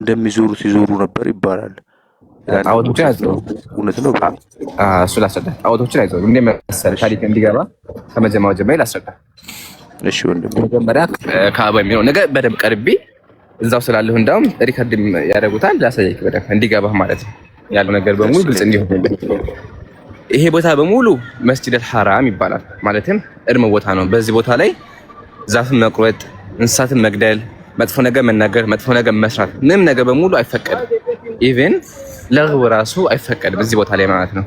እንደሚዞሩት ይዞሩ ነበር ይባላል። ጣዖቶችን አይዞሩም። እውነት ነው። እሱ ላስረዳ። ጣዖቶችን አይዞሩም። እንደ መሰለህ ታሪክ እንዲገባ ከመጀመሪያው ጀምሬ ላስረዳ። እሺ ወንድም፣ መጀመሪያ ካዕባ የሚለው ነገር በደንብ ቀርቤ እዛው ስላለሁ እንዳውም ሪከርድ ያደርጉታል ላሳየህ በደንብ እንዲገባህ ማለት ነው። ያለው ነገር በሙሉ ግልጽ እንዲሆን ይሄ ቦታ በሙሉ መስጂድ አልሐራም ይባላል። ማለትም እርም ቦታ ነው። በዚህ ቦታ ላይ ዛፍን መቁረጥ፣ እንስሳትን መግደል፣ መጥፎ ነገር መናገር፣ መጥፎ ነገር መስራት፣ ምንም ነገር በሙሉ አይፈቀድም። ኢቭን ለግብ ራሱ አይፈቀድም እዚህ ቦታ ላይ ማለት ነው።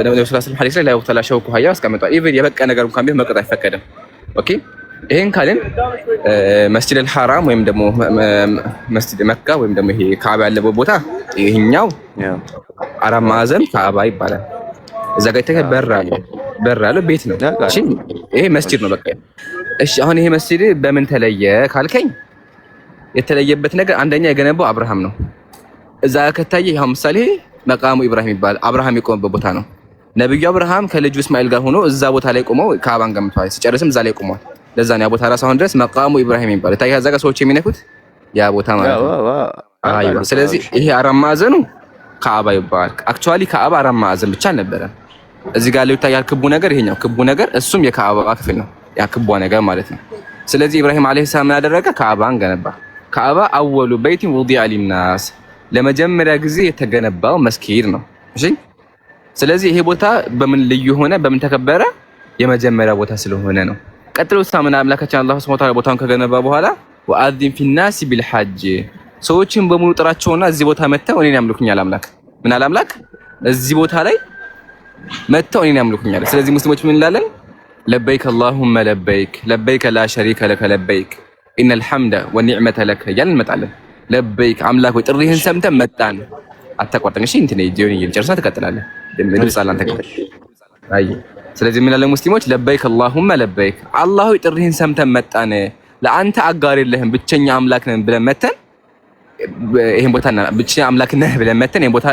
ነብዩ ሰለላሁ ዐለይሂ ወሰለም ሐዲስ ላይ ላይ ወቅት ላሻው ኩሃያ አስቀምጧል። ኢቭን የበቃ ነገር እንኳን ቢሆን መቅረጥ አይፈቀድም። ኦኬ ይሄን ካልን መስጂድ አልሐራም ወይም ደግሞ መስጂድ መካ ወይም ደግሞ ይሄ ካዕባ ያለበት ቦታ ይሄኛው አራት ማዕዘን ካዕባ ይባላል። እዛ ጋር በር አለ ቤት ነው። እሺ ይሄ መስጂድ ነው በቃ። እሺ አሁን ይሄ መስጂድ በምን ተለየ ካልከኝ የተለየበት ነገር አንደኛ የገነባው አብርሃም ነው። እዛ ከታየ ይሄ ምሳሌ መቃሙ ኢብራሂም ይባላል። አብርሃም የቆመበት ቦታ ነው። ነብዩ አብርሃም ከልጁ እስማኤል ጋር ሆኖ እዛ ቦታ ላይ ቆመው ካዕባን ገምተዋል። ሲጨርስም እዛ ላይ ቆመዋል። ለዛ ነው ያ ቦታ ራሱ አሁን ድረስ መቃሙ ኢብራሂም ይባላል። ታዲያ እዛ ጋር ሰዎች የሚነኩት ያ ቦታ ማለት ነው። አይዋ ስለዚህ ይሄ አራት ማዕዘኑ ካዕባ ይባላል። አክቹአሊ ካዕባ አራት ማዕዘን ብቻ አልነበረም። እዚህ ጋር ላይ ይታያል ክቡ ነገር፣ ይሄኛው ክቡ ነገር እሱም የካዕባ ክፍል ነው። ያ ክቧ ነገር ማለት ነው። ስለዚህ ኢብራሂም አለይሂ ሰላም ያደረገ ካዕባን ገነባ። ካዕባ አወሉ በይቲን ውዲዐ ሊናስ ለመጀመሪያ ጊዜ የተገነባው መስጊድ ነው። እሺ ስለዚህ ይሄ ቦታ በምን ልዩ ሆነ? በምን ተከበረ? የመጀመሪያ ቦታ ስለሆነ ነው። ቀጥሎ ሳምና አምላካችን አላህ ሱብሓነሁ ወተዓላ ቦታውን ከገነባ በኋላ ወአዚን ፊናሲ ቢልሐጅ ሰዎችን በሙሉ ጥራቸውና እዚህ ቦታ መተው እኔን ያምልኩኛል። አምላክ ምን አለ? አምላክ እዚህ ቦታ ላይ መተው እኔን ያምልኩኛል። ስለዚህ ሙስሊሞች ምን እንላለን? ለበይክ አላሁመ ለበይክ ለበይከ ላ ሸሪከ ለከ ለበይክ ኢነል ሐምደ ወኒዕመተ ለከ እያልን እንመጣለን። ለበይክ አምላክ ወይ ጥሪህን ሰምተን መጣን። አታቋርጠኝ እሺ። እንትን ዲዮን እየጨርሳ ትቀጥላለህ። ድምጽ አላንተ ከፈል አይ ስለዚህ ምን አለ ሙስሊሞች ለበይክ አላሁመ ለበይክ አላህ ሆይ ጥሪህን ሰምተን መጣን፣ ለአንተ አጋር የለህም ብቸኛ አምላክ ነን ብለን መተን ይሄን ቦታ ብቸኛ አምላክ ነህ ብለን መተን ይሄን ቦታ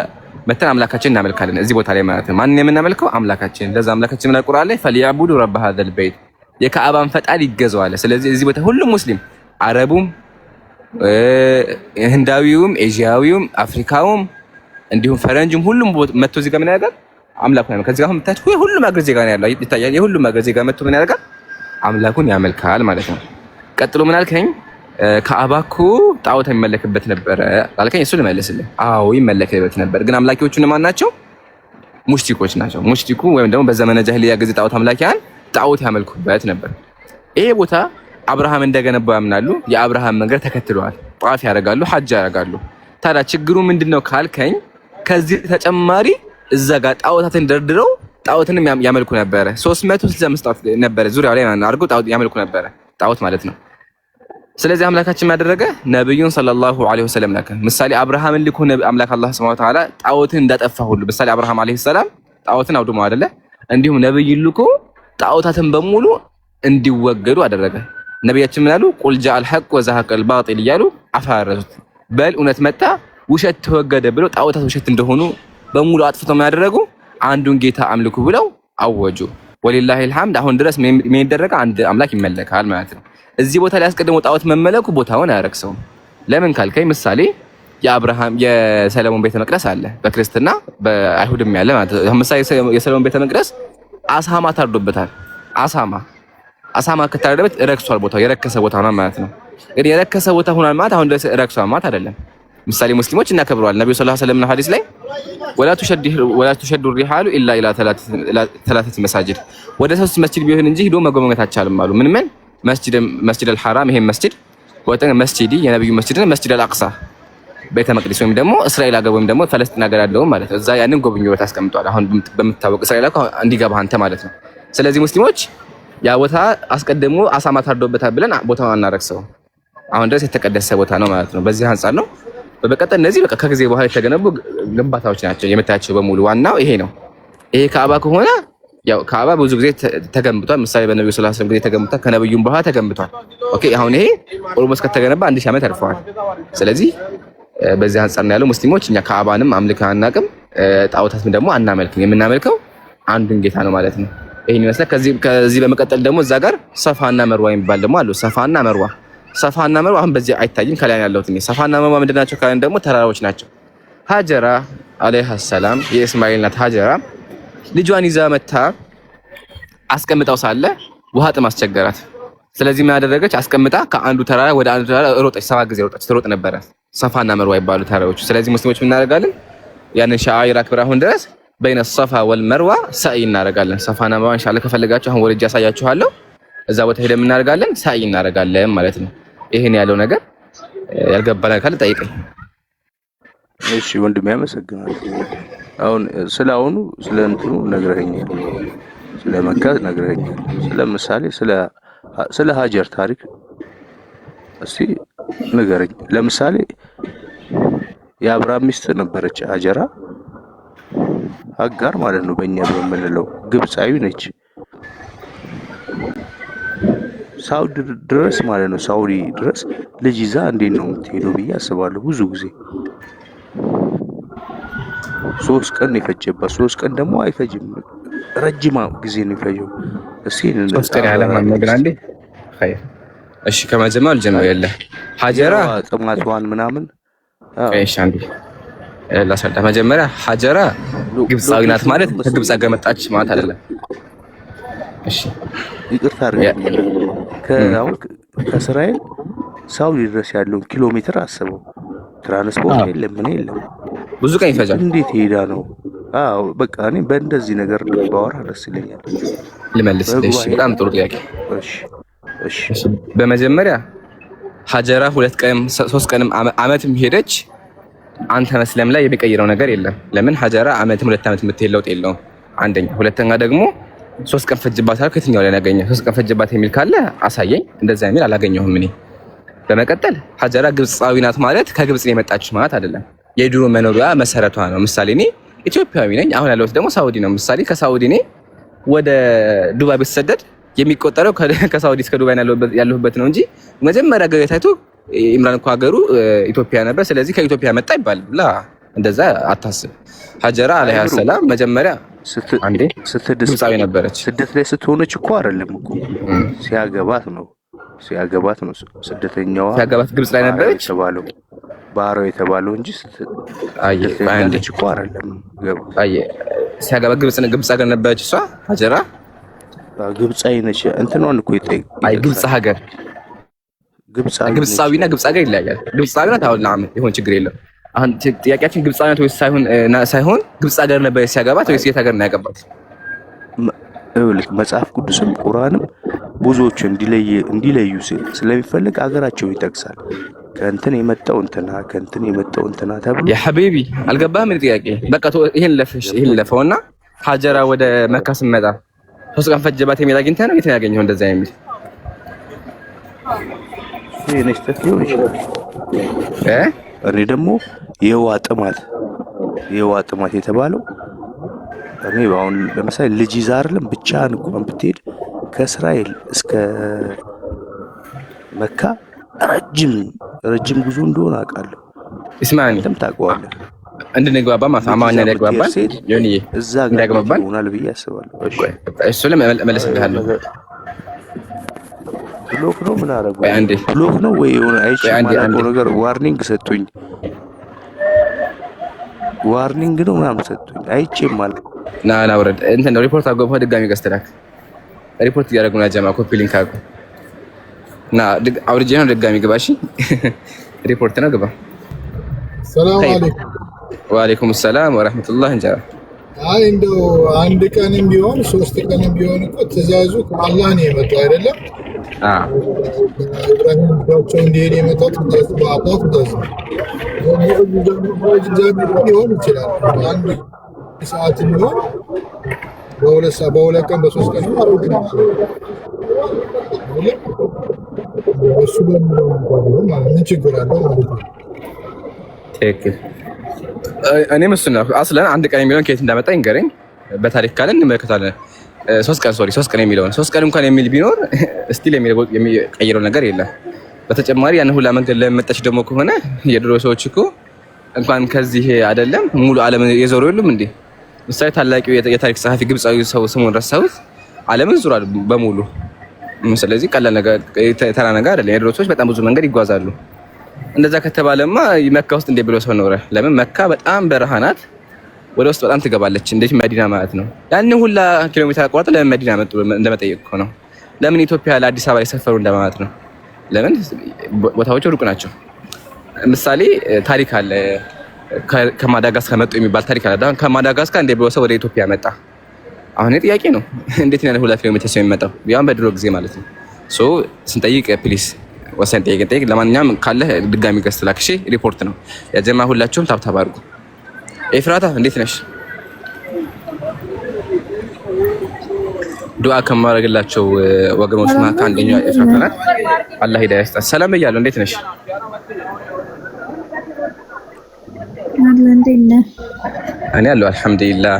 መተን አምላካችንን እናመልካለን። እዚህ ቦታ ላይ ማለት ነው ማንን የምናመልከው? አምላካችን። ለዛ አምላካችን ምን ቁርአን ላይ ፈሊያቡዱ ረብ ሀዘል በይት የካዕባን ፈጣሪ ይገዛዋል። ስለዚህ እዚህ ቦታ ሁሉም ሙስሊም አረቡም፣ ህንዳዊውም፣ ኤዥያዊውም፣ አፍሪካውም እንዲሁም ፈረንጅም ሁሉም መጥቶ እዚህ ጋር ምን ያደርጋል? አምላኩ ነው። ከዚህ ጋር የምታች ሁሉም አገር ዜጋ ነው ያለው ይታያል። የሁሉም አገር ዜጋ መጥቶ ምን ያደርጋል? አምላኩን ያመልካል ማለት ነው። ቀጥሎ ምን አልከኝ? ካዕባ እኮ ጣዖት የሚመለክበት ነበረ አልከኝ። እሱ ልመልስልህ። አዎ ይመለክበት ነበር፣ ግን አምላኪዎቹ እነማን ናቸው? ሙሽሪኮች ናቸው። ሙሽሪኩ ወይም ደግሞ በዘመነ ጃሂልያ ጊዜ ጣዖት አምላኪያን ጣዖት ያመልኩበት ነበር። ይሄ ቦታ አብርሃም እንደገነባው ያምናሉ። የአብርሃም መንገድ ተከትለዋል። ጧፍ ያደርጋሉ፣ ሐጅ ያደርጋሉ። ታዲያ ችግሩ ምንድነው ካልከኝ ከዚህ ተጨማሪ እዛ ጋር ጣዖታትን ደርድረው ጣዖትንም ያመልኩ ነበረ። 365 ጣዖት ነበረ ዙሪያው ላይ አድርገው ጣዖት ያመልኩ ነበረ። ጣዖት ማለት ነው። ስለዚህ አምላካችን ያደረገ ነብዩን ሰለላሁ ዐለይሂ ወሰለም ላከ። ምሳሌ አብርሃምን ልኮ አምላክ አላህ ሱብሓነሁ ወተዓላ ጣዖትን እንዳጠፋ ሁሉ ምሳሌ አብርሃም ዐለይሂ ሰላም ጣዖትን አውድሞ አይደለ? እንዲሁም ነብዩ ልኮ ጣዖታትን በሙሉ እንዲወገዱ አደረገ። ነብያችን ምን አሉ? ቁል ጃአል ሐቅ ወዘሀቀል ባጢል እያሉ አፈረሱት። በል እውነት መጣ ውሸት ተወገደ ብለው ጣዖታት ውሸት እንደሆኑ በሙሉ አጥፍተው ምን ያደረጉ? አንዱን ጌታ አምልኩ ብለው አወጁ። ወሊላሂል ሐምድ አሁን ድረስ ምን ይደረጋ? አንድ አምላክ ይመለካል ማለት ነው። እዚህ ቦታ ላይ አስቀድሞ ጣዖት መመለኩ ቦታውን አያረክሰውም። ለምን ካልከኝ ምሳሌ የአብርሃም የሰለሞን ቤተ መቅደስ አለ በክርስትና በአይሁድም ያለ ማለት ነው። ምሳሌ የሰለሞን ቤተ መቅደስ አሳማ ታርዶበታል። አሳማ ከታረደበት ረክሷል። ቦታው የረከሰ ቦታ ነው ማለት ነው። ግን የረከሰ ቦታ ሆኗል ማለት አሁን ድረስ ረክሷል ማለት አይደለም። ምሳሌ ሙስሊሞች እናከብረዋል። ነብዩ ሰለላሁ ዐለይሂ ወሰለም ሐዲስ ላይ ወላ ተሸዱ ሪሃሉ ኢላ ኢላ ተላተት መሳጅድ ወደ 3 መስጂድ ቢሆን እንጂ ሄዶ መጎብኘት አይቻልም አሉ። ምን መስጂድ አልሐራም ይሄን መስጂድ ወጠን መስጂዲ የነብዩ መስጂድ ነው። መስጂድ አልአቅሳ ቤተ መቅደስ ወይም ደግሞ እስራኤል ሀገር ወይም ደግሞ ፈለስጢን ሀገር ያለው ማለት ነው። እዛ ያንን ጎብኙ ቦታ አስቀምጧል። አሁን በምታወቅ እስራኤል ሀገር እንዲገባ አንተ ማለት ነው። ስለዚህ ሙስሊሞች ያ ቦታ አስቀድሞ አሳማ ታርዶበታል ብለን ቦታውን አናረክሰው። አሁን ድረስ የተቀደሰ ቦታ ነው ማለት ነው። በዚህ አንፃር ነው። በቀጠል እነዚህ በቃ ከጊዜ በኋላ የተገነቡ ግንባታዎች ናቸው የምታያቸው በሙሉ። ዋናው ይሄ ነው። ይሄ ካዕባ ከሆነ ያው ካዕባ ብዙ ጊዜ ተገንብቷል። ምሳሌ በነብዩ ሰለላሁ ዐለይሂ ወሰለም ጊዜ ተገንብቷል። ከነብዩም በኋላ ተገንብቷል። ኦኬ አሁን ይሄ ኦልሞስት ከተገነባ 1000 ዓመት አልፈዋል። ስለዚህ በዚህ አንፃር ነው ያለው። ሙስሊሞች እኛ ካዕባንም አምልከን አናውቅም፣ ጣዖታትም ደግሞ አናመልክም። የምናመልከው አንዱን ጌታ ነው ማለት ነው። ይሄን ይመስላል። ከዚህ በመቀጠል ደግሞ እዛ ጋር ሰፋና መርዋ የሚባል ደግሞ አሉ። ሰፋና መርዋ ሰፋና መርዋ አሁን በዚህ አይታይም። ከላይ ያለሁት እኔ ሰፋና መርዋ ምንድናቸው ካለን ደግሞ ተራራዎች ናቸው። ሀጀራ አለይሃ ሰላም የእስማኤል ናት። ሀጀራ ልጇን ይዛ መታ አስቀምጣው ሳለ ውሃ ጥም አስቸገራት። ስለዚህ ምን አደረገች? አስቀምጣ ከአንዱ ተራራ ወደ አንዱ ተራራ ሮጠች። 7 ጊዜ ሮጠች፣ ትሮጥ ነበረ። ሰፋና መርዋ ይባሉ ተራራዎች። ስለዚህ ሙስሊሞች ምን እናደርጋለን? ያንን ሻዓኢር አክብር አሁን ድረስ በይነ ሰፋ ወልመርዋ ሳኢ እናደርጋለን። ሰፋና መርዋ ኢንሻአላህ ከፈለጋችሁ አሁን ወርጄ ያሳያችኋለሁ። እዛ ቦታ ሄደን ምን እናደርጋለን? ሳኢ እናደርጋለን ማለት ነው። ይሄን ያለው ነገር ያልገባና ካለ ጠይቀኝ። እሺ ወንድሜ አመሰግናለሁ። አሁን ስለ እንትኑ ነግረኸኛል፣ ስለ መካ ነግረኸኛል። ስለምሳሌ ስለ ሀጀር ታሪክ እስቲ ንገረኝ። ለምሳሌ የአብርሃም ሚስት ነበረች ሀጀራ፣ አጋር ማለት ነው በእኛ በምንለው ግብፃዊ ነች። ሳውዲ ድረስ ማለት ነው ሳውዲ ድረስ ልጅ ይዛ እንዴት ነው የምትሄደው ብዬ አስባለሁ። ብዙ ጊዜ 3 ቀን የፈጀባት፣ 3 ቀን ደግሞ አይፈጅም፣ ረጅም ጊዜ ነው የፈጀው። እስቲ 3 ቀን ያለ ማንነግር አንዴ ኸይር። እሺ ከመጀመሪያው ልጀምር። የለ ሀጀራ ጥማቷን ምናምን እሺ አንዴ ላስረዳ። መጀመሪያ ሀጀራ ግብፃዊ ናት ማለት ከግብፅ ሀገር መጣች ማለት አይደለም። እሺ ይቅርታ አድርገኝ። ከእስራኤል ሳውዲ ድረስ ያለውን ኪሎ ሜትር አስበው። ትራንስፖርት የለም፣ ምን የለም፣ ብዙ ቀን ይፈጃል። እንዴት ሄዳ ነው? አዎ በቃ እኔ በእንደዚህ ነገር ባወራ ደስ ይለኛል። ልመልስልሽ። በጣም ጥሩ ጥያቄ። እሺ በመጀመሪያ ሀጀራ 2 ቀንም 3 ቀንም አመትም ሄደች አንተ መስለም ላይ የሚቀይረው ነገር የለም። ለምን ሀጀራ አመትም 2 አመት የምትሄድ ለውጥ የለውም። አንደኛ። ሁለተኛ ደግሞ 3 ቀን ፈጅባት አልኩ። የትኛው ላይ ያገኘው 3 ቀን ፈጅባት የሚል ካለ አሳየኝ። እንደዛ የሚል አላገኘሁም እኔ። በመቀጠል ሀጀራ ግብፃዊ ናት ማለት ከግብፅ ነው የመጣች ማለት አይደለም። የድሮ መኖሪያ መሰረቷ ነው። ምሳሌ እኔ ኢትዮጵያዊ ነኝ፣ አሁን ያለሁት ደግሞ ሳውዲ ነው። ምሳሌ ከሳውዲ እኔ ወደ ዱባይ ብትሰደድ የሚቆጠረው ከሳውዲ እስከ ዱባይ ያለሁበት ነው እንጂ መጀመሪያ ገበያ ታይቶ ኢምራን እኮ ሀገሩ ኢትዮጵያ ነበር፣ ስለዚህ ከኢትዮጵያ መጣ ይባላል። ላ እንደዛ አታስብ። ሀጀራ አለይሃ ሰላም መጀመሪያ አንዴ ግብፃዊ ነበረች። ስደት ላይ ስትሆነች እኮ አይደለም እኮ ሲያገባት ነው ስደተኛዋ። ሲያገባት ግብፅ ላይ ነበረች ባህራዊ የተባለው እንጂ ስደተኛለች እኮ አይደለም። ሲያገባት ግብፅ ሀገር ነበረች እሷ ሀጀራ ግብፃዊ ነች። እንትኗን እኮ ግብፅ ሀገር ግብፃዊና ግብፅ ሀገር ይለያያል። ግብፃዊነት አሁን ለአመት ይሆን ችግር የለም። አሁን ጥያቄያችን ግብፃዊነት ወይስ ሳይሆን ግብፅ ሀገር ነበር ሲያገባት ወይስ የት ሀገር ነው ያገባት? መጽሐፍ ቅዱስም ቁርአንም ብዙዎች እንዲለዩ ስለሚፈልግ ሀገራቸው ይጠቅሳል። ከእንትን የመጣው እንትና ተብሎ ያ ሐቢቢ አልገባህም? ምን ጥያቄ በቃ ይሄን ለፈውና ሀጀራ ወደ መካ ስንመጣ 3 ቀን ፈጀባት የሚል አግኝተህ ነው የት ነው ያገኘው? እንደዛ የሚል እኔ ደግሞ የውሃ ጥማት የተባለው እኔ አሁን ለምሳሌ ልጅ ይዛ አይደለም ብቻህን እንኳን ብትሄድ ከእስራኤል እስከ መካ ረጅም ጉዞ እንደሆነ አውቃለሁ። እስማኒ ታውቀዋለህ። እንድንግባባ አማርኛ ላይ ያግባባል ዮኒዬ እዛ ጋር ይሆናል ብዬ አስባለሁ። እሱ ለመለስልሃለሁ። ብሎክ ነው ምን አደረጉ? ብሎክ ነው ወይ የሆነ አይቼ ነገር ዋርኒንግ ሰጡኝ። ዋርኒንግ ነው ምናምን ሰጡኝ አይቼም ማለት ና ወረድ እንትን ሪፖርት አጎብህ ድጋሚ ገዝተላክ ሪፖርት እያደረጉ ነው ጀማ ኮፒ ሊንክ አድርጉ እና አውርጄ ነው ድጋሚ ግባ። እሺ ሪፖርት ነው ግባ። ሰላም አለይኩም። ወአለይኩም ሰላም ወራህመቱላህ። እንጀራ አይ እንደው 1 ቀንም ቢሆን 3 ቀንም ቢሆን እኮ ትእዛዙ ከአላህ ነው የመጣው አይደለም? ኢብራሂም ብቻው እንዲሄድ የመጣው ትእዛዝ በአላህ ትእዛዝ ነው። ሊሆን ይችላል አንድ ሰዓት ቢሆን በሁለት ቀን በ3 ቀን ማለት ነው። እሱ ምን ችግር አለው ማለት ነው? ትክክል። እኔም እሱ ነው አስለን 1 ቀን የሚለውን ከየት እንዳመጣ ይንገረኝ። በታሪክ ካለን እንመለከታለን። 3 ቀን የሚለውን 3 ቀን እንኳን የሚል ቢኖር ስቲል የሚቀይረው ነገር የለም። በተጨማሪ ያን ሁላ መንገድ ለመመጣች ደግሞ ከሆነ የድሮ ሰዎች እኮ እንኳን ከዚህ አይደለም ሙሉ ዓለም የዞሩ የሉም እንዴ? ምሳሌ ታላቂው የታሪክ ጸሐፊ ግብፃዊ ሰው ስሙን ረሳሁት፣ ዓለምን ዙሯል በሙሉ ስለዚህ ቀላል ነገር ተራ ነገር አይደለም። የድሮ ሰዎች በጣም ብዙ መንገድ ይጓዛሉ። እንደዛ ከተባለማ መካ ውስጥ እንዴት ብሎ ሰው ኖረ? ለምን መካ በጣም በረሃ ናት፣ ወደ ውስጥ በጣም ትገባለች። እንዴት መዲና ማለት ነው። ያንን ሁላ ኪሎ ሜትር አቋርጠው ለምን መዲና መጡ እንደመጠየቅ እኮ ነው። ለምን ኢትዮጵያ ለአዲስ አበባ የሰፈሩ እንደማለት ነው። ለምን ቦታዎች ሩቅ ናቸው። ምሳሌ ታሪክ አለ። ከማዳጋስካር መጡ የሚባል ታሪክ አለ። ከማዳጋስካር እንዴት ብሎ ሰው ወደ ኢትዮጵያ መጣ? አሁን ጥያቄ ነው። እንዴት ነው 2 ኪሎ ሜትር ሰው የሚመጣው? ያን በድሮ ጊዜ ማለት ነው። ሶ ስንጠይቅ ፕሊስ ወሰን ጠይቅ። ለማንኛውም ካለ ድጋሚ ገዝት ላክሽ። ሪፖርት ነው ያጀማ። ሁላችሁም ታብታብ አድርጉ። ኤፍራታ እንዴት ነሽ? ዱዓ ከማድረግላቸው ወገኖች መካከል አንደኛው ኤፍራታ ናት። አላህ ሂዳያ ይስጣት። ሰላም ብያለሁ። እንዴት ነሽ? እኔ አለሁ አልሐምዱሊላህ።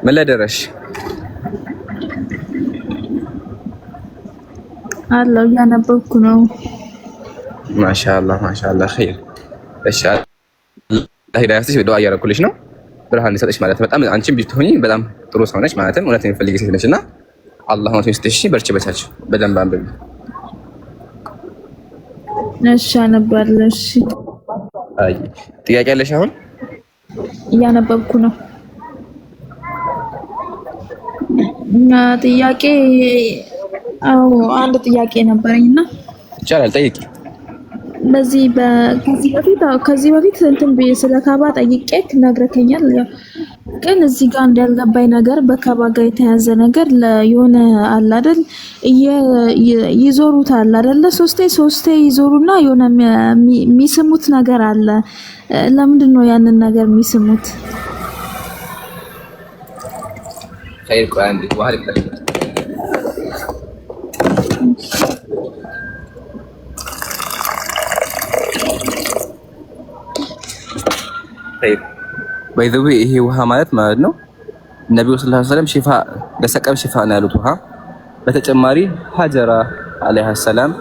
ምን ላይ ደረሽ? አለሁ እያነበብኩ ነው። ማሻአላህ ማሻአላህ ኸይር። እሺ ሂዳያ ይስጥሽ። ዱዓ እያደረኩልሽ ነው። ብርሃን ሊሰጥሽ ማለት በጣም አንቺም ብትሆኚ በጣም ጥሩ ሰው ነሽ ማለትም እውነት የሚፈልግ ሴት ነሽና አላህ ነው ይስጥሽ። በርቺ በቻችሁ በደንብ አንብቢ። እሺ አነባለሁ። እሺ አይ ጥያቄ አለሽ? አሁን እያነበብኩ ነው። ጥያቄ አንድ ጥያቄ ነበረኝና ይቻላል ጠይቂ። ከዚህ በፊት እንትን ስለ ካባ ጠይቄክ ነግረከኛል። ግን እዚህ ጋር እንዳልገባኝ ነገር በካባ ጋር የተያዘ ነገር የሆነ አለ አይደል? ይዞሩታል አይደለ? ሶስቴ ይዞሩና የሆነ የሚስሙት ነገር አለ። ለምንድን ነው ያንን ነገር የሚስሙት? ኸይር ቁርአን ዲዋል ባይዘው ይሄ ውሃ ማለት ነው ነብዩ ሰለላሁ ዐለይሂ ወሰለም ሽፋ ለሰቀም ሽፋ ነው ያሉት ውሃ። በተጨማሪ ሀጀራ አለይሃ ሰላም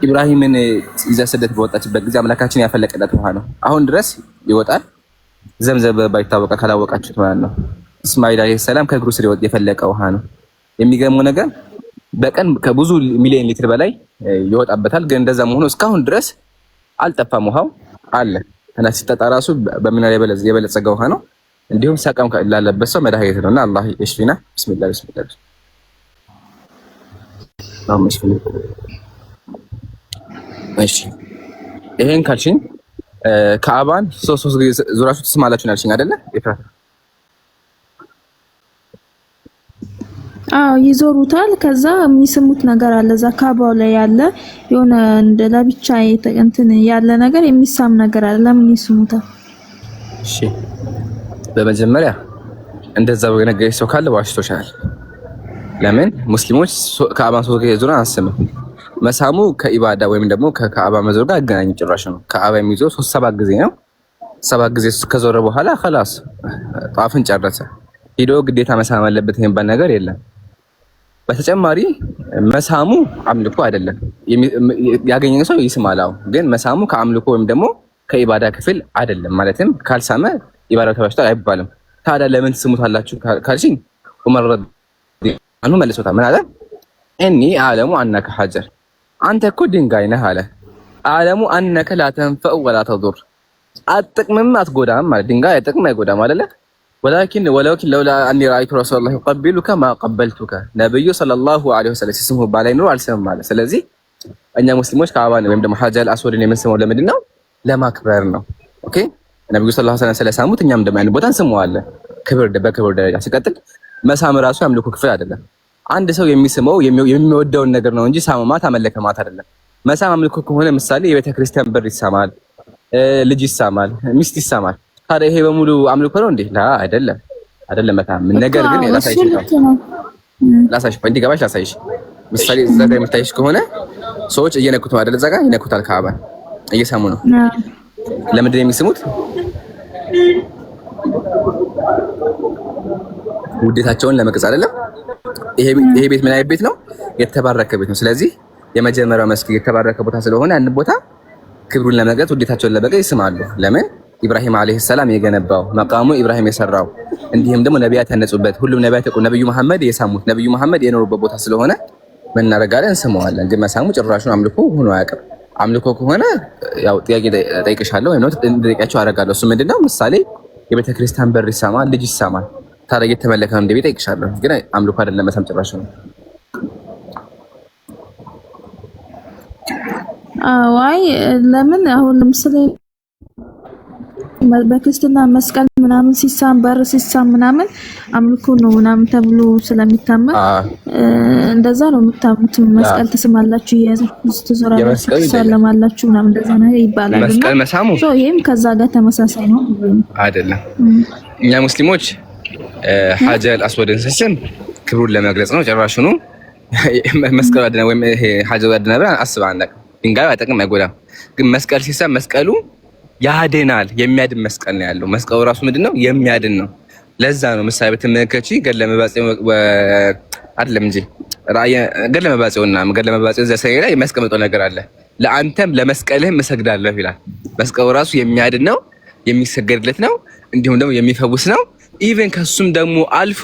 ኢብራሂምን ይዛ ስደት በወጣችበት ጊዜ አምላካችን ያፈለቀለት ውሃ ነው። አሁን ድረስ ይወጣል። ዘምዘም ባይታወቀ ካላወቃችሁት ማለት ነው። እስማኤል አለይሂ ሰላም ከእግሩ ስር የፈለቀ ውሃ ነው። የሚገርመው ነገር በቀን ከብዙ ሚሊዮን ሊትር በላይ ይወጣበታል። ግን እንደዛም ሆኖ እስካሁን ድረስ አልጠፋም። ውሃው አለ እና ሲጠጣ ራሱ በምን ላይ የበለጸገ ውሃ ነው። እንዲሁም ሰቀም ላለበት ሰው መድኃኒት ነውና አላህ ይሽፊና። ቢስሚላህ ቢስሚላህ እሺ ይሄን ካልሽኝ ካዕባን ሶስት ጊዜ ዙራችሁ ትስማላችሁ ያልሽኝ አይደለ? ኤፍራታ ይዞሩታል። ከዛ የሚስሙት ነገር አለ። እዛ ካዕባው ላይ ያለ የሆነ እንደ ለብቻ እንትን ያለ ነገር የሚሳም ነገር አለ። ለምን ይስሙታል? እሺ በመጀመሪያ እንደዛ በነገረሽ ሰው ካለ ዋሽቶሻል። ለምን ሙስሊሞች ካዕባን ሶስት ጊዜ ዙራ አስመው መሳሙ ከኢባዳ ወይም ደግሞ ከካዕባ መዞር ጋር አገናኝ ጭራሽ ነው። ካዕባ የሚዞር 7 ጊዜ ነው። 7 ጊዜ ከዞረ በኋላ خلاص ጣፍን ጨረሰ። ሂዶ ግዴታ መሳም አለበት የሚባል ነገር የለም። በተጨማሪ መሳሙ አምልኮ አይደለም። ያገኘው ሰው ይስማላው፣ ግን መሳሙ ከአምልኮ ወይም ደግሞ ከኢባዳ ክፍል አይደለም። ማለትም ካልሳመ ኢባዳው ተበላሽቷል አይባልም። ታዲያ ለምን ትስሙታላችሁ ካልሽኝ ዑመር ረዲየላሁ ዐንሁ መልሶታል። ምን አለ? እኒ አዕለሙ አነከ ሐጀር፣ አንተ እኮ ድንጋይ ነህ አለ። አዕለሙ አነከ ላ ተንፈዑ ወላ ተዱር፣ አትጠቅምም አትጎዳም ማለት ድንጋይ አይጠቅም አይጎዳም አይደለ? ወላኪን ለውላ አኒ ረአይቱ ረሱለላሂ ይቀቢሉከ ማ ቀበልቱከ፣ ነብዩ ሰለላሁ ዐለይሂ ወሰለም ሲስሙ ባላይ ኑሮ አልስምም ማለት። ስለዚህ እኛ ሙስሊሞች ካዕባን ወይም ደግሞ ሐጀር አስወድን የምንስመው ለምንድን ነው? ለማክበር ነው። ኦኬ ነብዩ ሰለላሁ ዐለይሂ ወሰለም ስለሳሙት እኛም ደግሞ ያን ቦታ እንስመዋለን በክብር ደረጃ። ሲቀጥል መሳም ራሱ ያምልኮ ክፍል አይደለም። አንድ ሰው የሚስመው የሚወደውን ነገር ነው እንጂ ሳማማት አመለከማት አይደለም። መሳም አምልኮ ከሆነ ምሳሌ የቤተ ክርስቲያን በር ይሳማል፣ ልጅ ይሳማል፣ ሚስት ይሳማል። ታዲያ ይሄ በሙሉ አምልኮ ነው እንዴ? አይደለም በጣም ነገር ግን ላሳይሽ እንዲገባሽ ላሳይሽ። ምሳሌ እዛ ጋር የምታይሽ ከሆነ ሰዎች እየነኩት ነው አይደል? እዛ ጋር ይነኩታል፣ ካዕባን እየሳሙ ነው። ለምንድን ነው የሚስሙት? ውዴታቸውን ለመግለጽ አይደለም። ይሄ ቤት ምን አይነት ቤት ነው? የተባረከ ቤት ነው። ስለዚህ የመጀመሪያው መስጊድ የተባረከ ቦታ ስለሆነ ያን ቦታ ክብሩን ለመግለጽ ውዴታቸውን ለመግለጽ ይስማሉ። ለምን? ኢብራሂም አለይሂ ሰላም የገነባው መቃሙ ኢብራሂም የሰራው እንዲሁም ደግሞ ነቢያት ያነጹበት ሁሉም ነቢያት ነብዩ መሐመድ የሳሙት ነብዩ መሐመድ የኖሩበት ቦታ ስለሆነ ምን እናደርጋለን? እንስመዋለን። ግን መሳሙ ጭራሹን አምልኮ ሆኖ አያውቅም። አምልኮ ከሆነ ያው ጥያቄ ጠይቅሻለሁ ወይም ነው እንደጠይቃቸው አደርጋለሁ። እሱ ምንድነው? ምሳሌ የቤተ ክርስቲያን በር ይሳማል፣ ልጅ ይሳማል። ታዲያ እየተመለከ ነው እንደቤት ጠይቅሻለሁ። ግን አምልኮ አይደለም መሳም ጭራሽ ነው። አይ ለምን አሁን ለምሳሌ በክርስትና መስቀል ምናምን ሲሳም በር ሲሳም ምናምን አምልኮ ነው ምናምን ተብሎ ስለሚታመን እንደዛ ነው የምታምኑት። መስቀል ተስማላችሁ እየያዛችሁ ትዞራላችሁ ትሰለማላችሁ ምናምን እንደዛ ነው ይባላል። መስቀል መሳሙ ይሄም ከዛ ጋር ተመሳሳይ ነው አይደለም? እኛ ሙስሊሞች ሐጀር አስወድን ስንስም ክብሩን ለመግለጽ ነው። ጭራሹኑ መስቀል አድና ወይም ይሄ ሐጀር አድና ብለን አስባና ድንጋዩ አይጠቅም አይጎዳም። ግን መስቀል ሲሳም መስቀሉ ያድናል። የሚያድን መስቀል ነው ያለው። መስቀሉ ራሱ ምንድነው? የሚያድን ነው። ለዛ ነው ምሳሌ በተመለከቺ ገድለ መባጽዮ አይደለም እንጂ ገድለ መባጽዮ እዛ ሰሌዳ ላይ የሚያስቀምጠው ነገር አለ። ለአንተም ለመስቀልህም እሰግዳለሁ ይላል። መስቀሉ ራሱ የሚያድን ነው፣ የሚሰገድለት ነው፣ እንዲሁም ደግሞ የሚፈውስ ነው። ኢቭን ከሱም ደግሞ አልፎ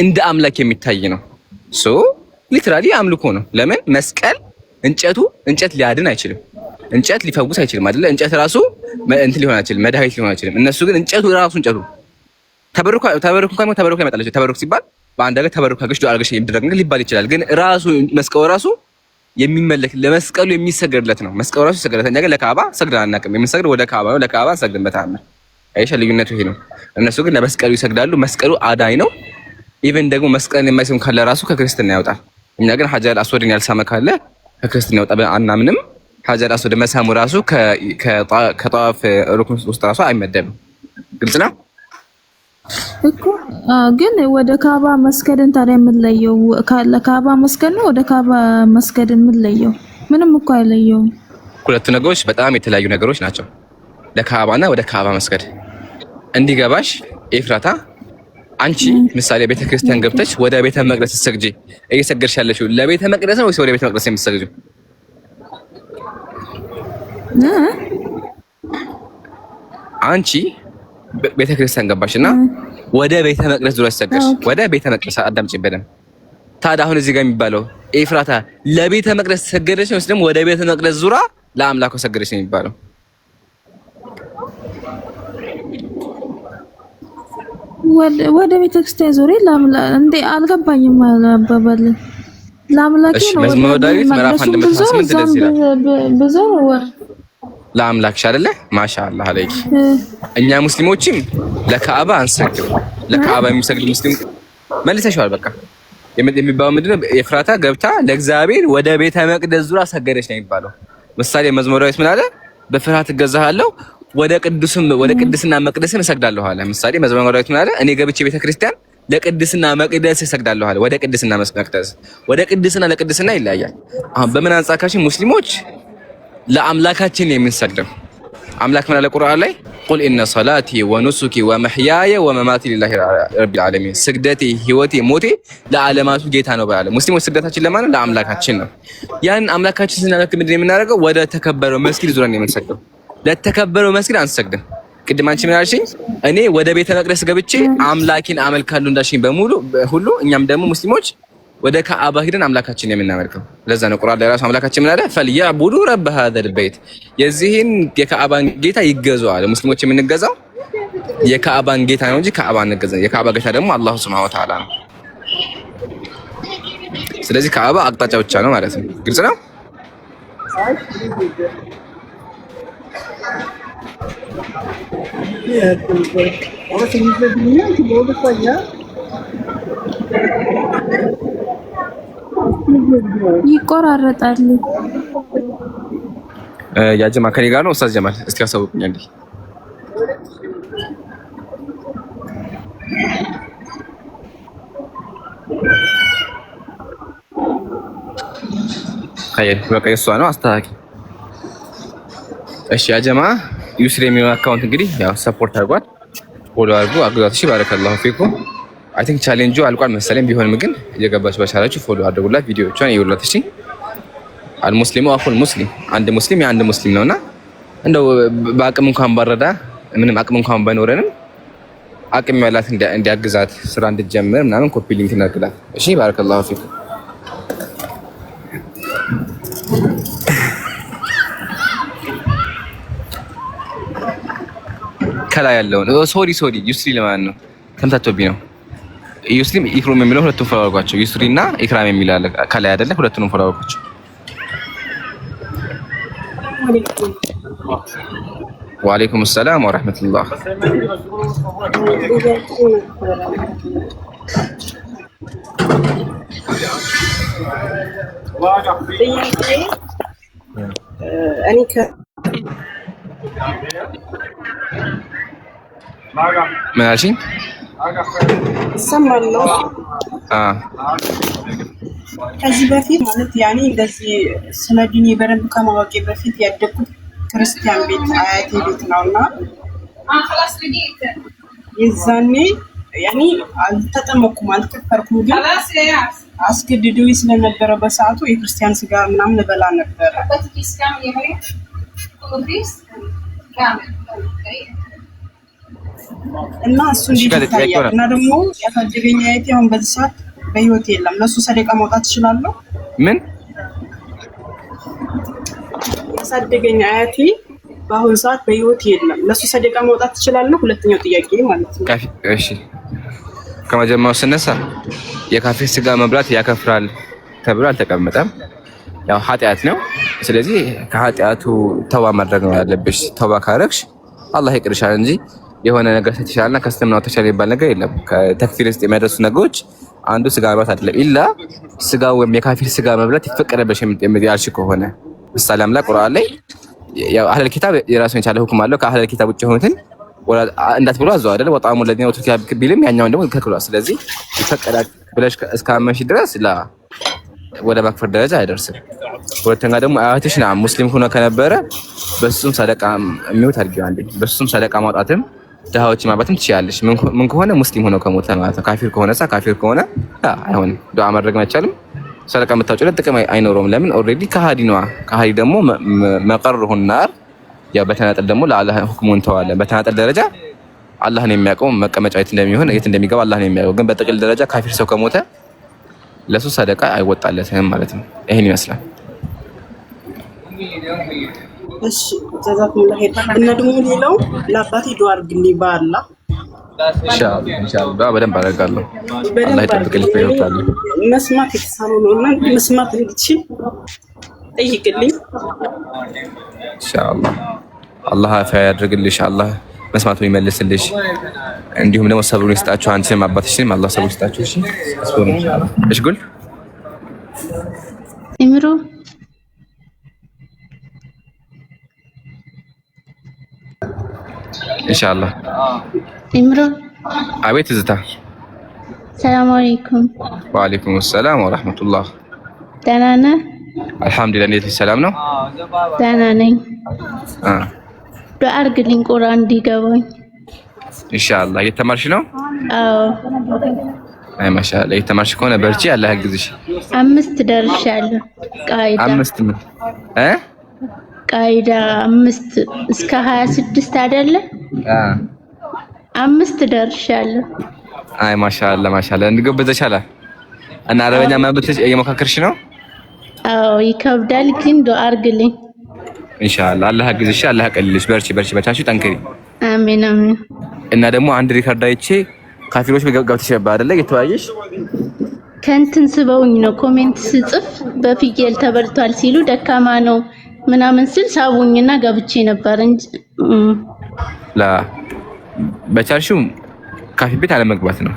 እንደ አምላክ የሚታይ ነው። ሶ ሊትራሊ አምልኮ ነው። ለምን መስቀል እንጨት ሊያድን አይችልም። እንጨት ሊፈውስ አይችልም አይደለ? እንጨት ራሱ እንትን ሊሆን አይችልም፣ መድኃኒት ሊሆን አይችልም። እነሱ ግን እንጨቱ ተበርኩ ይመጣል። ተበርኩ ሲባል በአንድ ሀገር ተበርኩ አገሽ ዱዓ አርገሽ የሚደረግ ነገር ሊባል ይችላል። ግን ራሱ መስቀሉ ራሱ የሚመለክ ለመስቀሉ የሚሰገድለት ነው። መስቀሉ ራሱ ይሰገድለት። እኛ ግን ለካዕባ ሰግደን አናውቅም። የምንሰግደው ወደ ካዕባ ነው። ለካዕባ ሰግደን በተአምር አይሻ ልዩነቱ ይሄ ነው። እነሱ ግን ለመስቀሉ ይሰግዳሉ። መስቀሉ አዳኝ ነው። ኢቭን ደግሞ መስቀልን የማይስም ካለ ራሱ ከክርስትና ያወጣል። እኛ ግን ሐጀር አስወድን ያልሳመ ካለ ከክርስትና ያወጣ አናምንም። ሐጀር አስወድ መሳሙ ራሱ ከጧፍ ሩክን ውስጥ ራሱ አይመደብም። ግልጽ ነው እኮ። ግን ወደ ካዕባ መስገድን ታዲያ የምንለየው ለካዕባ መስገድ ነው? ወደ ካዕባ መስገድን የምንለየው ምንም እኮ አይለየውም። ሁለቱ ነገሮች በጣም የተለያዩ ነገሮች ናቸው። ለካዕባና ወደ ካዕባ መስገድ እንዲገባሽ ኤፍራታ፣ አንቺ ምሳሌ ቤተ ክርስቲያን ገብተሽ ወደ ቤተ መቅደስ ስትሰግጂ እየሰገድሽ ያለሽው ለቤተ መቅደስ ነው ወይስ ወደ ቤተ መቅደስ የምትሰግጂው? አንቺ ቤተ ክርስቲያን ገባሽና ወደ ቤተ መቅደስ ዙሪያ ሰገድሽ። ወደ ቤተ መቅደስ አዳምጪ በደምብ። ታዲያ አሁን እዚህ ጋር የሚባለው ኤፍራታ ለቤተ መቅደስ ሰገደሽ ወይስ ደግሞ ወደ ቤተ መቅደስ ዙሪያ ለአምላኩ ሰገደሽ ነው የሚባለው? ወደ ቤተ ክርስቲያን ዙሪያ እንዴ አልገባኝም። አባባል ለአምላኬ ነው። መዝሙረ ዳዊት ምዕራፍ 118 እንደዚህ ይላል። ብዙ ለአምላክሽ አይደለ? ማሻአላህ አለይኪ። እኛ ሙስሊሞችም ለካዕባ አንሰግድም። ለካዕባ የሚሰግድ ሙስሊም መልሰሻል። በቃ የሚባለው ምንድነው? ኤፍራታ ገብታ ለእግዚአብሔር ወደ ቤተ መቅደስ ዙሪያ ሰገደች ነው የሚባለው። ምሳሌ መዝሙረ ዳዊት ምን አለ? በፍርሃት እገዛሃለሁ ወደ ቅድስና መቅደስም እሰግዳለሁ አለ። ምሳሌ መዝሙረ ዳዊት ምን አለ? እኔ ገብቼ ቤተ ክርስቲያን ለቅድስና መቅደስ እሰግዳለሁ አለ። ወደ ቅድስና መቅደስ ወደ ቅድስና ለቅድስና ይለያያል። አሁን በምን አንጻካችን ሙስሊሞች ለአምላካችን የምንሰግደው አምላክ ምን አለ ቁርአን ላይ? ቁል ኢነ ሰላቲ ወኑሱኪ ወመሕያየ ወመማቲ ሊላሂ ረቢል ዓለሚን፣ ስግደቴ፣ ህይወቴ፣ ሞቴ ለዓለማቱ ጌታ ነው ባለ። ሙስሊሞች ስግደታችን ለማን ነው? ለአምላካችን ነው። ያን አምላካችን ስናመልክ ምንድን ነው የምናደርገው? ወደ ተከበረው መስጊድ ዙሪያ ነው የምንሰግደው። ለተከበረው መስጊድ አንሰግድም። ቅድም አንቺ ምን አልሽኝ? እኔ ወደ ቤተ መቅደስ ገብቼ አምላኬን አመልካለሁ እንዳልሽኝ በሙሉ ሁሉ እኛም ደግሞ ሙስሊሞች ወደ ካዕባ ሄደን አምላካችን የምናመልከው። ለዛ ነው ቁርአን ላይ ራሱ አምላካችን ምን አለ? ፈልያዕቡዱ ረበ ሃዘል በይት፣ የዚህን የካዕባን ጌታ ይገዙ አለ። ሙስሊሞች የምንገዛው የካዕባን ጌታ ነው እንጂ ካዕባ አንገዛም። የካዕባ ጌታ ደግሞ አላሁ ሱብሓነሁ ወተዓላ ነው። ስለዚህ ካዕባ አቅጣጫ ብቻ ነው ማለት ነው። ግልጽ ነው። ይቆራረጣል። ያጀማ ከኔ ጋር ነው ኡስታዝ ጀማል። እስኪ አሳውቁኝ እንዴ። ኸይር በቃ እሷ ነው አስተካኪ። እሺ ያጀማ ዩስሪ የሚሆን አካውንት እንግዲህ ያው ሰፖርት አድርጓል። ፎሎ አድርጉ፣ አግዛት። እሺ ባረከላሁ ፊኩም። አይ ቲንክ ቻሌንጁ አልቋል መሰለኝ። ቢሆንም ግን እየገባችሁ በቻላችሁ ፎሎ አድርጉላት፣ ቪዲዮዎቿን ይውላት። እሺ አልሙስሊሙ አኹል ሙስሊም፣ አንድ ሙስሊም የአንድ ሙስሊም ነውና እንደው በአቅም እንኳን ባረዳ ምንም አቅም እንኳን ባይኖረንም አቅም ያላት እንዲያግዛት ስራ እንድትጀምር ምናምን ኮፒ ሊንክ እናድርግላት። እሺ ባረከላሁ ፊክ። ከላይ ያለውን ሶሪ ዩስሪ ለማን ነው ተምታቶብኝ ነው። ዩስሪም ኢክራም የሚለው ሁለቱም ፎሎ አድርጓቸው። ዩስሪ እና ኢክራም የሚል አለ ከላይ አይደለ? ሁለቱንም ፎሎ አድርጓቸው። ወአለይኩም ሰላም ወራህመቱላህ። ምን አልሽኝ? እሰማለሁ። ከዚህ በፊት ማለት ያኔ እንደዚህ ስለ ዲኒ በደንብ ከማወቄ በፊት ያደግኩት ክርስቲያን ቤት አያቴ ቤት ነውና የዛኔ ያኔ አልተጠመኩም አልከፈርኩም፣ ግን አስገድዶኝ ስለነበረ በሰዓቱ የክርስቲያን ስጋ ምናምን እበላ ነበረ እና እሱ እንዴት ይታያል? እና ደግሞ ያሳደገኝ አያቴ አሁን በዚህ ሰዓት በህይወት የለም። ለሱ ሰደቃ ማውጣት እችላለሁ? ምን ያሳደገኝ አያቴ በአሁን ሰዓት በህይወት የለም። ለሱ ሰደቃ ማውጣት እችላለሁ? ሁለተኛው ጥያቄ ማለት ነው። እሺ ከመጀመሪያው ስነሳ የካፊር ስጋ መብላት ያከፍራል ተብሎ አልተቀመጠም። ያው ኃጢአት ነው። ስለዚህ ከኃጢአቱ ተውባ ማድረግ ነው ያለብሽ። ተውባ ካረግሽ አላህ ይቅርሻል እንጂ የሆነ ነገር ተቻለና ከስተምናው ተቻለ ይባል ነገር የለም። ከተክፊር ውስጥ የሚያደርሱ ነገሮች አንዱ ስጋ መብላት አይደለም። ኢላ ስጋ ወይም የካፊር ስጋ መብላት ይፈቀደበሽ የሚያልሽ ከሆነ ምሳሌ አምላክ ቁርአን ላይ ያው አህለል ኪታብ የራሱን የቻለ ሁክም አለው። ከአህለል ኪታብ ውጭ የሆኑትን እንዳትብሉ አዘው አይደል? ወጣሙ ለዲና ወጥቶ ቢልም ያኛውን ደግሞ ከልክሏል። ስለዚህ ይፈቀዳል ብለሽ እስካመንሽ ድረስ ወደ መክፈር ደረጃ አይደርስም። ሁለተኛ ደግሞ አያትሽ ና ሙስሊም ሆኖ ከነበረ በሱም ሰደቃ የሚውት አድርጊዋለሁ። በሱም ሰደቃ ማውጣትም ድሃዎች ማባትም ትችያለሽ። ምን ከሆነ ሙስሊም ሆኖ ከሞተ ማለት ነው። ካፊር ከሆነ አይሆንም። ዱዓ ማድረግ አይቻልም። ሰደቃ የምታወጪው ጥቅም አይኖረውም። ለምን ኦልሬዲ ከሃዲ ነዋ። ከሃዲ ደግሞ መቀርሁ ናር። ያው በተናጠል ደግሞ ለአላህ ሁክሙን ተዋለ። በተናጠል ደረጃ አላህ ነው የሚያውቀው መቀመጫ የት እንደሚሆን የት እንደሚገባ አላህ ነው የሚያውቀው። ግን በጥቅል ደረጃ ካፊር ሰው ከሞተ ለሱ ሰደቃ አይወጣለትም ማለት ነው። ይሄን ይመስላል። እሺ ጀዛኩሙላህ ኸይር። እና ደግሞ ሌላው ለአባቴ ዱዓ አድርግልኝ በአላህ ኢንሻአላህ በደንብ አደርጋለሁ። አላህ ይጠብቅልኝ። ይወጣል መስማት የተሳነው ነው እና መስማት እንድችል ጠይቅልኝ ኢንሻአላህ። አላህ አፊያ ያድርግልሽ። አላህ መስማቱን ይመልስልሽ። እንዲሁም ደግሞ ሰብሩን ይስጣችሁ። አንቺንም አባትሽንም አላህ ሰብሩን ይስጣችሁ። እሺ አስቦር ኢንሻአላህ። እሺ ጉል ኢምሩ ኢንሻአላህ። ኢምሩ አቤት ዝታ። ሰላም አለይኩም። ወአለይኩም ሰላም ወራህመቱላህ። ደህና ነህ? አልሐምዱሊላህ። እንዴት ሰላም ነው? ደህና ነኝ። ዱዓ አድርግልኝ ቁርአን እንዲገባኝ ኢንሻአላህ። እየተማርሽ ነው? አዎ። አይ ማሻአላህ። እየተማርሽ ከሆነ በርቺ፣ አላህ ያግዝሽ። 5 ደርሻለሁ። ቃይዳ 5 ምን ቃይዳ 5 እስከ 26 አይደለ? 5 ደርሻለሁ። አይ ማሻአላህ እንድጎበዘሻላ። እና አረበኛ ማንበብ እየሞካከርሽ ነው? አዎ ይከብዳል፣ ግን ዱዓ አድርግልኝ ኢንሻአላህ። አላህ ያግዝሽ፣ አላህ ያቀልልሽ። በርቺ በርታሽ፣ ጠንክሪ። አሜን አሜን። እና ደግሞ አንድ ሪከርድ አይቼ ካፊሮች ገብተሽ ነበር አይደለ? እየተወያየሽ ከእንትን ስበውኝ ነው ኮሜንት ስጽፍ በፍየል ተበልቷል ሲሉ ደካማ ነው ምናምን ስል ሳቡኝና ገብቼ ነበር እንጂ በቻልሽው ካፊ ቤት አለመግባት ነው።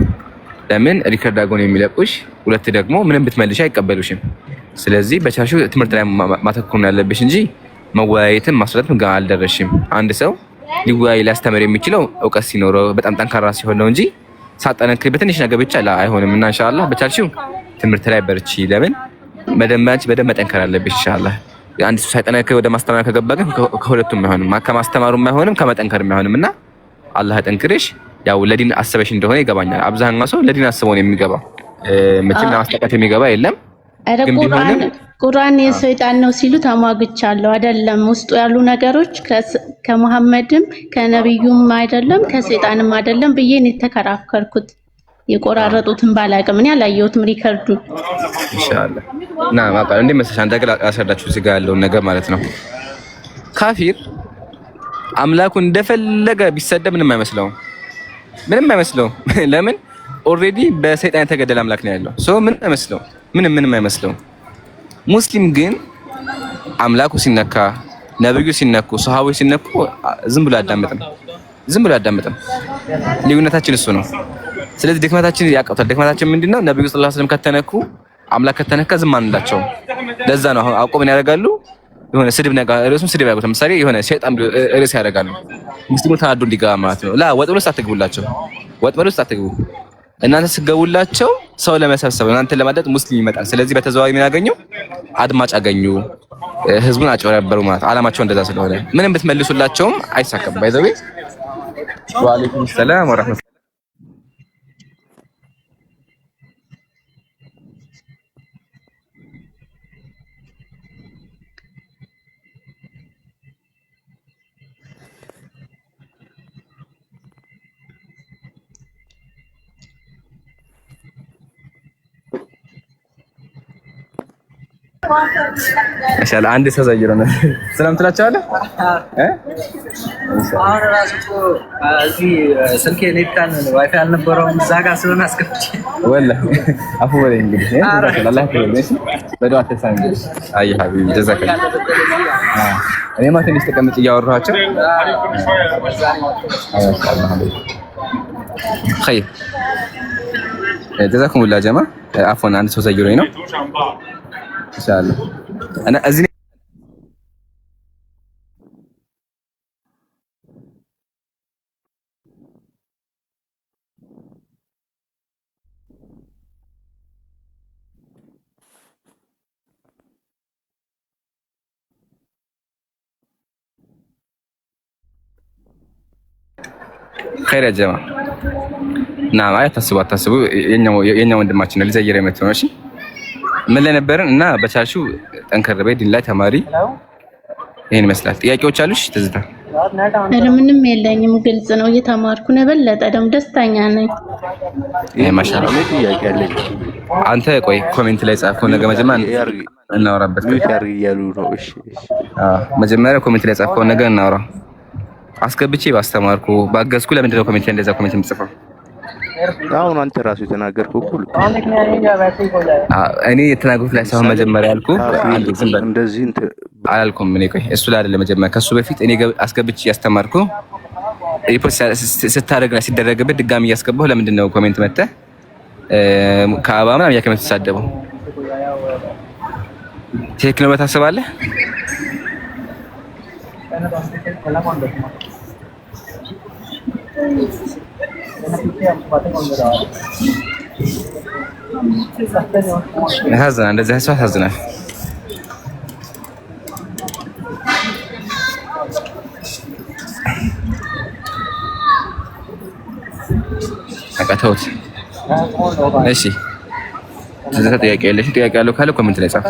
ለምን ሪከርድ አጎን የሚለቁሽ፣ ሁለት ደግሞ ምንም ብትመልሽ አይቀበሉሽም። ስለዚህ በቻልሽው ትምህርት ላይ ማተኮር ያለብሽ እንጂ መወያየትን ማስረዳትም ጋር አልደረሽም። አንድ ሰው ሊወያይ ሊያስተምር የሚችለው እውቀት ሲኖረው በጣም ጠንካራ ሲሆን ነው እንጂ ሳጠነክሪ በትንሽ ነገር ብቻ አይሆንም። እና ኢንሻአላህ በቻልሽው ትምህርት ላይ በርቺ። ለምን በደንብ መጠንከር አለብሽ ኢንሻአላህ። አንድ ሰው ሳይጠነክር ወደ ማስተማር ከገባ ግን ከሁለቱም አይሆንም፣ ከማስተማሩም አይሆንም ከመጠንከርም አይሆንም። እና አላህ ያጠንክርሽ። ያው ለዲን አሰበሽ እንደሆነ ይገባኛል። አብዛኛው ሰው ለዲን አስበው ነው የሚገባው። መቼም ለማስጠቃት የሚገባ የለም። ቁርአን የሰይጣን ነው ሲሉ ተሟግቻለሁ። አይደለም ውስጡ ያሉ ነገሮች ከመሐመድም ከነብዩም አይደለም ከሰይጣንም አይደለም ብዬ ነው የተከራከርኩት። የቆራረጡትን ባላቅም እኔ አላየሁትም ሪከርዱን። ኢንሻአላህ እና ማቃል እንደ መሰለሽ አንተ ጋር አሰዳችሁ እዚህ ጋር ያለውን ነገር ማለት ነው። ካፊር አምላኩ እንደፈለገ ቢሰደብ ምንም አይመስለውም። ለምን ኦልሬዲ በሰይጣን የተገደለ አምላክ ነው ያለው። ሶ ምንም አይመስለውም። ምንም አይመስለውም። ሙስሊም ግን አምላኩ ሲነካ፣ ነብዩ ሲነኩ፣ ሱሐቦች ሲነኩ ዝም ብሎ አዳምጥም። ልዩነታችን እሱ ነው። ስለዚህ ድክመታችን ያቀውታል። ድክመታችን ምንድነው? ነብዩ ሰለላሁ ዐለይሂ ወሰለም ከተነኩ፣ አምላክ ከተነካ ዝም አንላቸው። ለዛ ነው አሁን አውቆ ምን ያደርጋሉ? የሆነ ስድብ ነገር ርዕሱን ስድብ ያደርጉት። ለምሳሌ የሆነ ሸይጣን ርዕስ ያደርጋሉ። ሙስሊሙ ተናዶ እንዲገባ ማለት ነው። ወጥመድ ውስጥ አትግቡላቸው። ወጥመድ ውስጥ አትግቡ። እናንተ ስገቡላቸው ሰው ለመሰብሰብ እናንተ ለማዳት ሙስሊም ይመጣል። ስለዚህ በተዘዋዋሪ ምን ያገኙ? አድማጭ አገኙ። ህዝቡን አጭበረበሩ ማለት አላማቸው እንደዛ ስለሆነ ምንም ብትመልሱላቸውም አይሳካም። ባይዘው ወአለይኩም ሰላም ወራህመቱላህ ኢንሻአላህ አንድ ሰው ዘይሮ ነው ሰላም ትላቸዋለህ አሁን ራሱ እዚህ ስልኬ ኔታን ዋይፋይ አልነበረውም እዛ ጋር ስለሆነ አስከፍቼ ወላሂ አፉ ወለ እንግዲህ አላህ ይመስገን በዱዓ ተሳን አይ ሀቢብ ጀዛከ እኔ ማለት ነው ተቀምጬ እያወራኋቸው خير جزاكم الله جماعه عفوا አንድ ሰው ዘይሮኝ ነው ኢንሻአላህ انا እዚህ خير يا جماعه نعم አታስቡ የኛ ወንድማችን ነው ሊዘይር የመጣው ነው። እሺ ምን ላይ ነበርን እና በቻልሽው ጠንከር በይ ዲን ላይ ተማሪ። ይሄን ይመስላል። ጥያቄዎች አሉሽ ትዝታ? ምንም የለኝም፣ ግልጽ ነው። እየተማርኩ ነው። የበለጠ ደግሞ ደስተኛ ነኝ። ይሄ ማሻአላህ ጥያቄ አለኝ። አንተ ቆይ ኮሜንት ላይ ጻፈው ነገ መጀመሪያ እናወራበት ያሉ ነው። እሺ መጀመሪያ ኮሜንት ላይ ጻፈው ነገ እናወራ። አስገብቼ ባስተማርኩ ባገዝኩ ለምንድን ነው ኮሜንት ላይ እንደዛ ኮሜንት የምጽፈው? አሁን አንተ ራሱ የተናገርከው እኮ እኔ የተናገርኩት ላይ ሳይሆን መጀመሪያ ያልኩህ አንድ ዝም በል እንደዚህ አላልኩም። እኔ ቆይ እሱ ላይ አይደለም መጀመሪያ ከሱ በፊት እኔ አስገብቼ ያስተማርኩ ሪፖርት ስታደርግና ሲደረግበት ድጋሚ እያስገባሁ ለምንድን ነው ኮሜንት መተህ ከአባ ምናምን ያከመት ተሳደበው? ትክክል ነው ታስባለህ? ያሳዝናል። እንደዚህ ሰው ያሳዝናል። አቃተውት። እሺ ስለዚህ ጥያቄ ያለሽ ጥያቄ ያለው ካለ ኮሜንት ላይ ጻፍ።